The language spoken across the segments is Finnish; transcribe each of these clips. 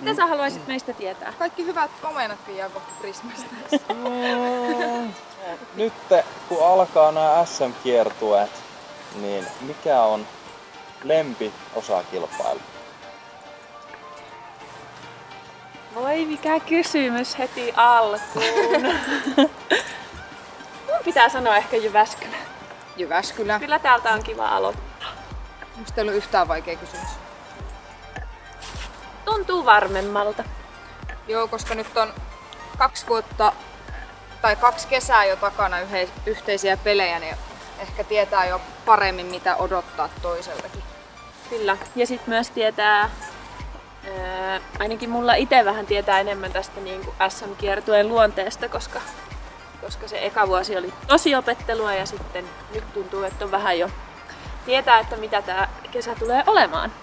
Mitä sä haluaisit meistä tietää? Kaikki hyvät omenatkin jää kohta Prismasta. Nyt kun alkaa nämä SM-kiertueet, niin mikä on lempiosakilpailu? Voi mikä kysymys heti alkuun. Mun pitää sanoa ehkä Jyväskylä. Jyväskylä. Kyllä täältä on kiva aloittaa. Musta ei ollut yhtään vaikea kysymys. Tuntuu varmemmalta. Joo, koska nyt on 2 vuotta tai 2 kesää jo takana yhteisiä pelejä, niin ehkä tietää jo paremmin mitä odottaa toiseltakin. Kyllä. Ja sit myös tietää, ainakin mulla itse vähän tietää enemmän tästä niin kuin SM-kiertueen luonteesta, koska se eka vuosi oli tosi opettelua ja sitten nyt tuntuu, että on vähän jo tietää, että mitä tää kesä tulee olemaan.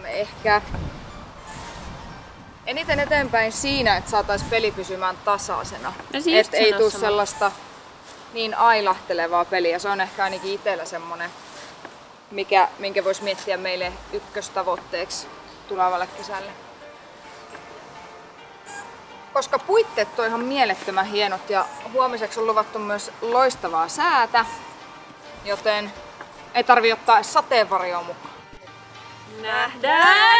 Ehkä eniten eteenpäin siinä, että saataisiin peli pysymään tasaisena. Että ei tule sellaista niin ailahtelevaa peliä. Se on ehkä ainakin itsellä semmonen, minkä voisi miettiä meille ykköstavoitteeksi tulevalle kesälle. Koska puitteet on ihan mielettömän hienot ja huomiseksi on luvattu myös loistavaa säätä, joten ei tarvi ottaa sateenvarjoa mukaan. Nähdään!